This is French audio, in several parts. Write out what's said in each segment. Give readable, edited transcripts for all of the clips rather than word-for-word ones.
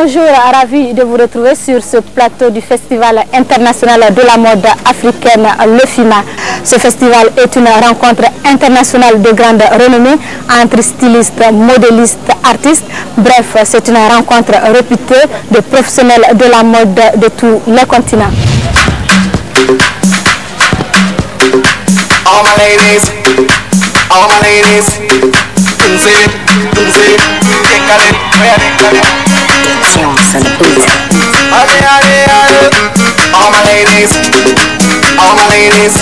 Bonjour, ravi de vous retrouver sur ce plateau du Festival international de la mode africaine, le FIMA. Ce festival est une rencontre internationale de grande renommée entre stylistes, modélistes, artistes. Bref, c'est une rencontre réputée de professionnels de la mode de tous les continents. All my ladies, all my ladies, all my ladies, all my ladies,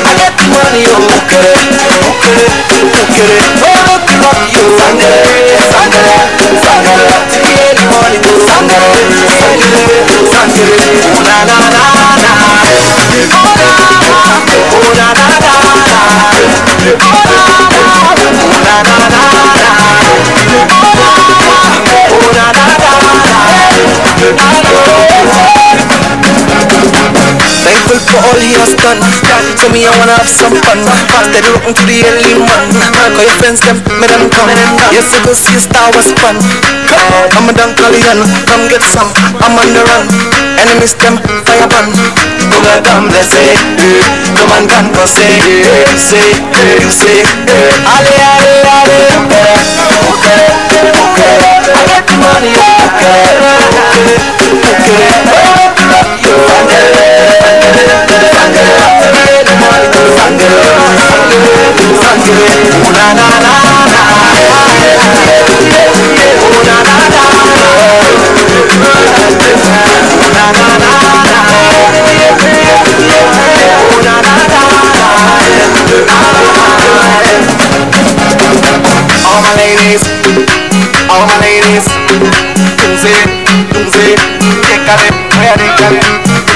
I get the money, okay, thankful for all he has done. So me, I wanna have some fun. Steady rocking to the early man. Call your friends, them, me them come. Yes, I go see a Star Wars fun. I'm a Dunkalian, come get some. I'm on the run. Enemies them fire ban. Buga dam, let's say. Come on, can go say. Say, you say. Ale, ale, ale. Okay, okay. I get the money. All my ladies, all my ladies,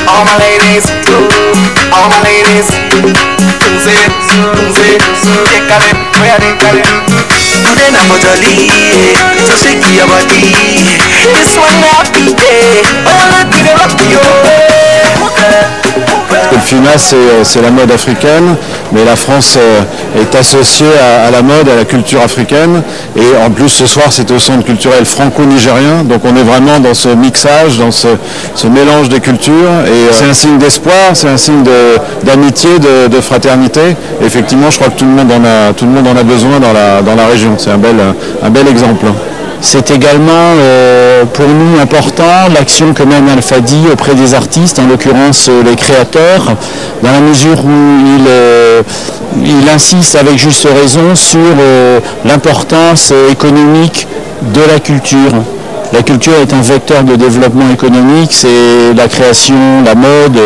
all my ladies, all my ladies, today na for jolly, so shake your body. This one happy day, oh let me rock you. Le FIMA, c'est la mode africaine, mais la France est associée à la mode, à la culture africaine. Et en plus, ce soir, c'est au centre culturel franco-nigérien. Donc on est vraiment dans ce mixage, dans ce mélange des cultures. Et c'est un signe d'espoir, c'est un signe d'amitié, de fraternité. Et effectivement, je crois que tout le monde en a besoin dans la région. C'est un bel exemple. C'est également pour nous important l'action que mène Al Fadi auprès des artistes, en l'occurrence les créateurs, dans la mesure où il insiste avec juste raison sur l'importance économique de la culture. La culture est un vecteur de développement économique, c'est la création, la mode,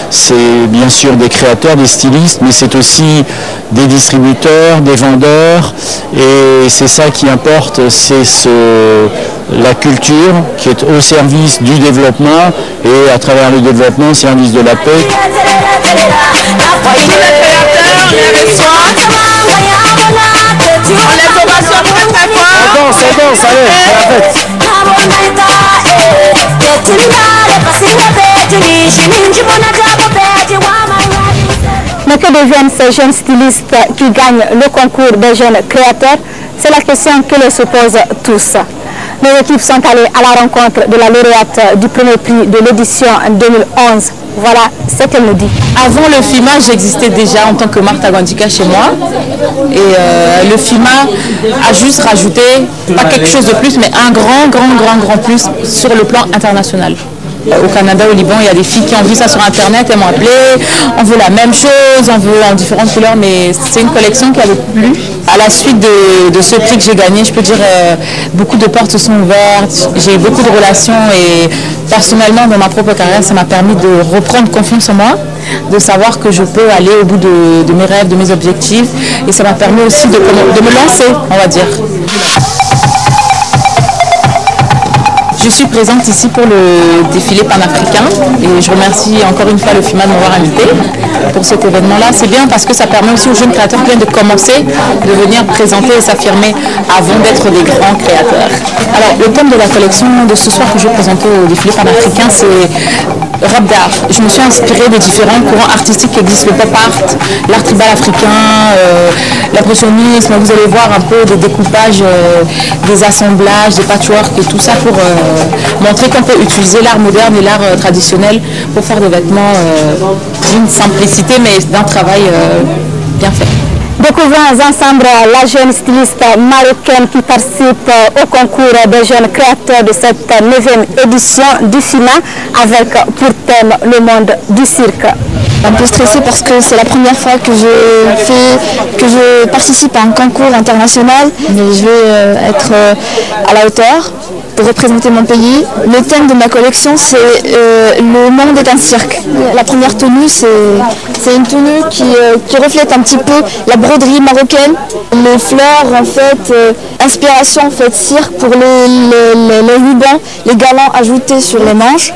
c'est bien sûr des créateurs, des stylistes, mais c'est aussi des distributeurs, des vendeurs, et c'est ça qui importe, c'est la culture qui est au service du développement et à travers le développement au service de la paix. On danse, allez, à la fête. Mais que deviennent ces jeunes stylistes qui gagnent le concours des jeunes créateurs? C'est la question que les se posent tous. Nos équipes sont allées à la rencontre de la lauréate du premier prix de l'édition 2011. Voilà ce qu'elle nous dit. Avant le FIMA, j'existais déjà en tant que Martha Gwandika chez moi. Et le FIMA a juste rajouté, pas quelque chose de plus, mais un grand plus sur le plan international. Au Canada, au Liban, il y a des filles qui ont vu ça sur Internet, elles m'ont appelé, on veut la même chose, on veut en différentes couleurs, mais c'est une collection qui avait plu. À la suite de ce prix que j'ai gagné, je peux dire beaucoup de portes se sont ouvertes, j'ai eu beaucoup de relations et personnellement, dans ma propre carrière, ça m'a permis de reprendre confiance en moi, de savoir que je peux aller au bout de mes rêves, de mes objectifs, et ça m'a permis aussi de me lancer, on va dire. Je suis présente ici pour le défilé panafricain et je remercie encore une fois le FIMA de m'avoir invité pour cet événement-là. C'est bien parce que ça permet aussi aux jeunes créateurs qui viennent de commencer de venir présenter et s'affirmer avant d'être des grands créateurs. Alors le thème de la collection de ce soir que je vais présenter au défilé panafricain, c'est rap d'art. Je me suis inspirée des différents courants artistiques qui existent, le pop art, l'art tribal africain, l'impressionnisme. Vous allez voir un peu des découpages, des assemblages, des patchwork et tout ça pour montrer qu'on peut utiliser l'art moderne et l'art traditionnel pour faire des vêtements d'une simplicité mais d'un travail bien fait. Découvrons ensemble la jeune styliste marocaine qui participe au concours des jeunes créateurs de cette 9e édition du FIMA avec pour thème le monde du cirque. Un peu stressée parce que c'est la première fois que je participe à un concours international, mais je vais être à la hauteur pour représenter mon pays. Le thème de ma collection, c'est le monde est un cirque. La première tenue, c'est une tenue qui reflète un petit peu la broderie marocaine. Les fleurs, en fait, inspiration en fait cirque pour les rubans, les galons ajoutés sur les manches,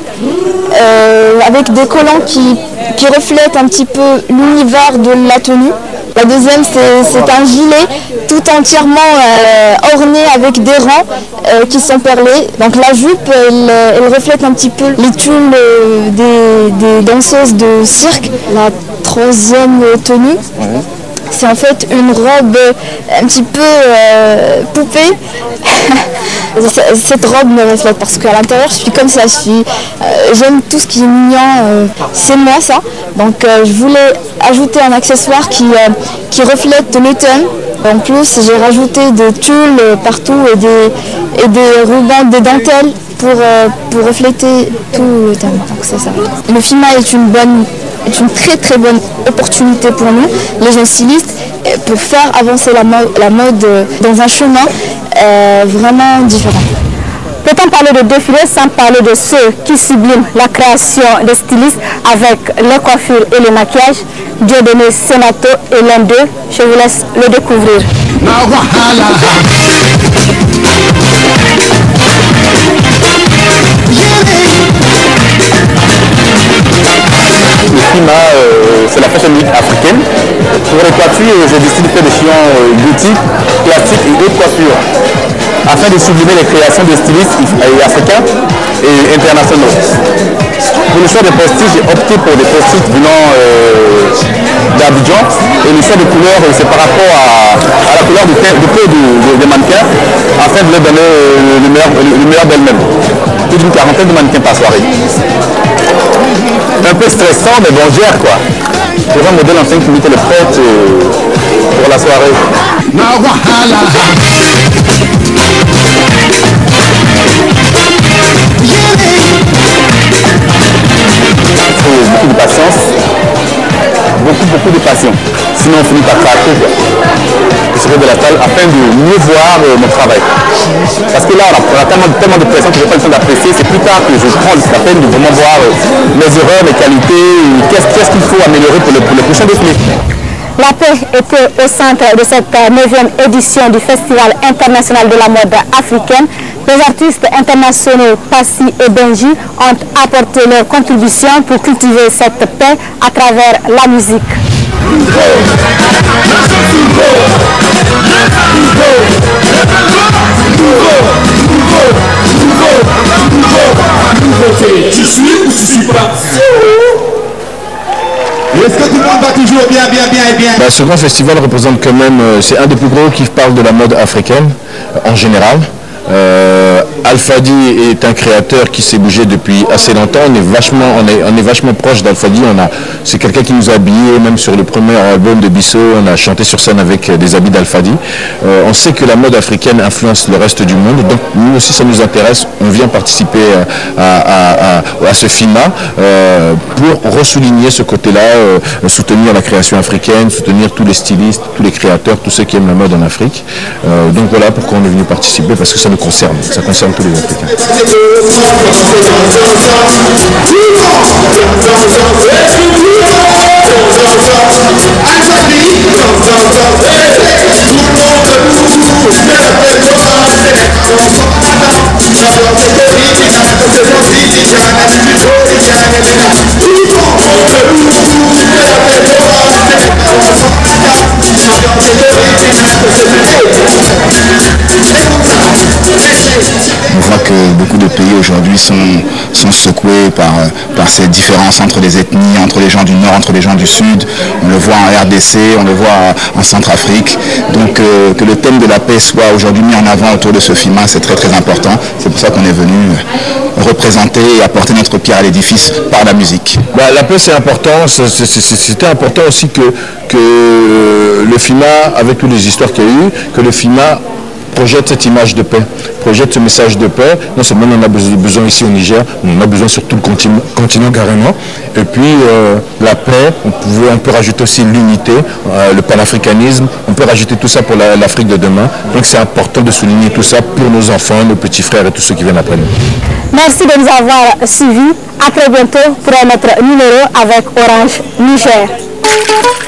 avec des collants qui reflètent un petit peu l'univers de la tenue. La deuxième, c'est un gilet tout entièrement orné avec des rangs qui sont perlés. Donc la jupe, elle reflète un petit peu les tulles des danseuses de cirque. La troisième tenue, c'est en fait une robe un petit peu poupée. Cette robe me reflète parce qu'à l'intérieur je suis comme ça, j'aime tout ce qui est mignon, c'est moi ça. Donc je voulais ajouter un accessoire qui reflète l'automne. En plus j'ai rajouté des tulles partout et des rubans, des dentelles pour refléter tout l'automne. Donc c'est ça. Le FIMA est une très très bonne opportunité pour nous, les jeunes stylistes, pour faire avancer la mode dans un chemin vraiment différent. Peut-on parler de défilé sans parler de ceux qui subliment la création des stylistes avec les coiffures et le maquillage? Dieudonné Senato est l'un d'eux, je vous laisse le découvrir. Le FIMA, c'est la fashion week africaine. Pour les coiffures, j'ai décidé de faire des sillons boutiques, classiques et haute coiffure, afin de sublimer les créations de stylistes africains et internationaux. Pour le choix des post-it, j'ai opté pour des post-it venant d'Abidjan, et le choix de couleurs, c'est par rapport à la couleur du peau des mannequins, afin de leur donner le meilleur d'elles-mêmes. Plus d'une quarantaine de mannequins par soirée. Un peu stressant, mais bon, gère quoi. Pour un modèle en 5 minutes, elle est prête pour la soirée. Il faut beaucoup de patience, beaucoup de passion. Sinon on finit par craquer quoi. Je serai de la salle afin de mieux voir mon travail. Parce que là on a tellement de pression que je n'ai pas le temps d'apprécier. C'est plus tard que je prends la peine de vraiment voir mes erreurs, mes qualités, qu'est-ce qu'il faut améliorer pour les prochains défilés. La paix était au centre de cette 9e édition du Festival international de la mode africaine. Les artistes internationaux Passy et Benji ont apporté leur contribution pour cultiver cette paix à travers la musique. Tu suis ou tu suis pas? Est-ce que tout le monde va toujours bien et bien? Ce grand festival représente quand même, c'est un des plus gros qui parle de la mode africaine en général. Alfadi est un créateur qui s'est bougé depuis assez longtemps. On est vachement proche d'Alfadi. C'est quelqu'un qui nous a habillés, même sur le premier album de Bissot, on a chanté sur scène avec des habits d'Alfadi. On sait que la mode africaine influence le reste du monde, donc nous aussi ça nous intéresse. On vient participer à ce FIMA pour ressouligner ce côté-là, soutenir la création africaine, soutenir tous les stylistes, tous les créateurs, tous ceux qui aiment la mode en Afrique. Donc voilà pourquoi on est venu participer, parce que ça nous concerne, ça concerne tous les Africains. On voit que beaucoup de pays aujourd'hui sont secoués par ces différences entre les ethnies, entre les gens du Nord, entre les gens du Sud. On le voit en RDC, on le voit en Centrafrique. Donc que le thème de la paix soit aujourd'hui mis en avant autour de ce FIMA, c'est très très important. C'est pour ça qu'on est venu représenter et apporter notre pierre à l'édifice par la musique. La paix c'est important, c'était important aussi que le FIMA, avec toutes les histoires qu'il y a eu, que le FIMA projette cette image de paix, projette ce message de paix. Non seulement on en a besoin ici au Niger, on en a besoin sur tout le continent carrément. Et puis la paix, on peut rajouter aussi l'unité, le panafricanisme, on peut rajouter tout ça pour l'Afrique de demain. Donc c'est important de souligner tout ça pour nos enfants, nos petits frères et tous ceux qui viennent après nous. Merci de nous avoir suivis. À très bientôt pour un autre numéro avec Orange Niger.